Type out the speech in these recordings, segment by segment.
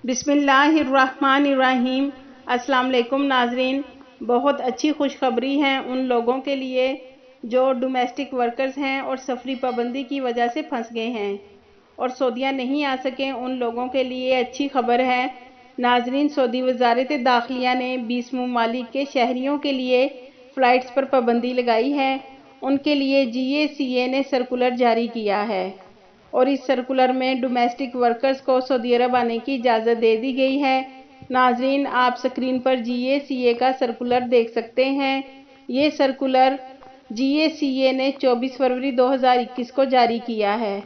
بسم اللہ الرحمن الرحیم۔ السلام علیکم ناظرین، بہت اچھی خوشخبری ہے ان لوگوں کے لیے جو ڈومیسٹک ورکرز ہیں اور سفری پابندی کی وجہ سے پھنس گئے ہیں اور سعودیہ نہیں آ سکے۔ ان لوگوں کے لیے اچھی خبر ہے ناظرین، سعودی وزارت داخلیہ نے 20 ممالک کے شہریوں کے لیے فلائٹس پر پابندی لگائی ہے۔ ان کے لیے GACA نے سرکولر جاری کیا ہے اور اس سرکولر میں ڈومیسٹک ورکرز کو سعودی عرب آنے کی اجازت دے دی گئی ہے۔ ناظرین، آپ سکرین پر GACA کا سرکولر دیکھ سکتے ہیں۔ یہ سرکولر GACA نے 24 فروری 2021 کو جاری کیا ہے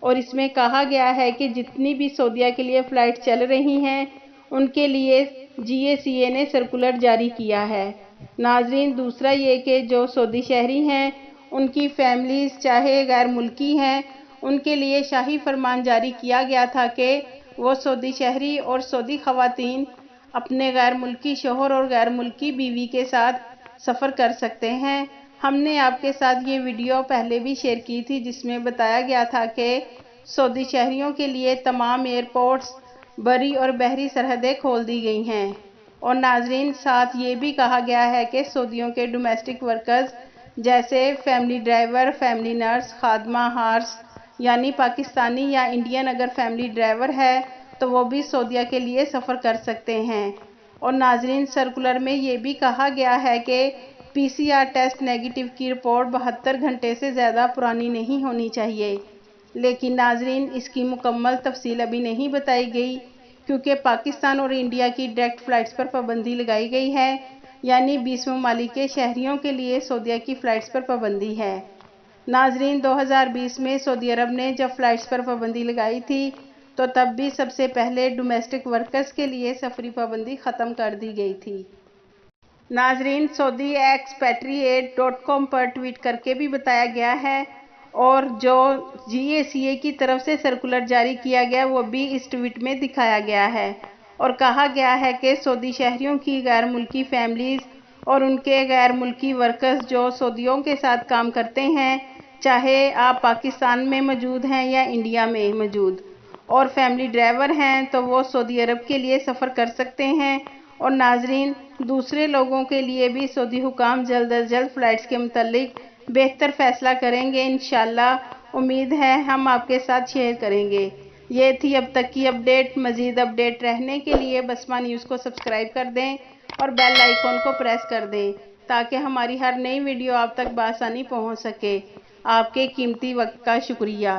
اور اس میں کہا گیا ہے کہ جتنی بھی سعودیہ کے لیے فلائٹ چل رہی ہیں ان کے لیے GACA نے سرکولر جاری کیا ہے۔ ناظرین، دوسرا یہ کہ جو سعودی شہری ہیں ان کی فیملیز چاہے غیر ملکی ہیں، ان کے لیے شاہی فرمان جاری کیا گیا تھا کہ وہ سعودی شہری اور سعودی خواتین اپنے غیر ملکی شوہر اور غیر ملکی بیوی کے ساتھ سفر کر سکتے ہیں۔ ہم نے آپ کے ساتھ یہ ویڈیو پہلے بھی شیئر کی تھی جس میں بتایا گیا تھا کہ سعودی شہریوں کے لیے تمام ایئرپورٹس، بری اور بحری سرحدیں کھول دی گئی ہیں اور ناظرین ساتھ یہ بھی کہا گیا ہے کہ سعودیوں کے ڈومیسٹک ورکرز جیسے فیملی ڈرائیور، فیملی نرس، خادمہ ہارس یعنی پاکستانی یا انڈین اگر فیملی ڈرائیور ہے تو وہ بھی سعودیہ کے لیے سفر کر سکتے ہیں۔ اور ناظرین، سرکولر میں یہ بھی کہا گیا ہے کہ PCR ٹیسٹ نیگیٹو کی رپورٹ 72 گھنٹے سے زیادہ پرانی نہیں ہونی چاہیے، لیکن ناظرین اس کی مکمل تفصیل ابھی نہیں بتائی گئی کیونکہ پاکستان اور انڈیا کی ڈائریکٹ فلائٹس پر پابندی لگائی گئی ہے، یعنی 20 ممالک کے شہریوں کے لیے سعودیہ کی فلائٹس پر پابندی ہے۔ ناظرین، 2020 میں سعودی عرب نے جب فلائٹس پر پابندی لگائی تھی تو تب بھی سب سے پہلے ڈومیسٹک ورکرز کے لیے سفری پابندی ختم کر دی گئی تھی۔ ناظرین، سعودی expatriate.com پر ٹویٹ کرکے بھی بتایا گیا ہے اور جو GACA کی طرف سے سرکولر جاری کیا گیا وہ بھی اس ٹویٹ میں دکھایا گیا ہے اور کہا گیا ہے کہ سعودی شہریوں کی غیر ملکی فیملیز اور ان کے غیر ملکی ورکرز جو سعودیوں کے ساتھ کام کرتے ہیں، چاہے آپ پاکستان میں موجود ہیں یا انڈیا میں موجود، اور فیملی ڈرائیور ہیں تو وہ سعودی عرب کے لیے سفر کر سکتے ہیں۔ اور ناظرین، دوسرے لوگوں کے لیے بھی سعودی حکام جلد از جلد فلائٹس کے متعلق بہتر فیصلہ کریں گے انشاءاللہ۔ امید ہے ہم آپ کے ساتھ شیئر کریں گے۔ یہ تھی اب تک کی اپڈیٹ۔ مزید اپڈیٹ رہنے کے لیے بسمہ نیوز کو سبسکرائب کر دیں اور بیل آئیکن کو پریس کر دیں تاکہ ہماری ہر نئی ویڈیو آپ تک بآسانی پہنچ سکے۔ آپ کے قیمتی وقت کا شکریہ۔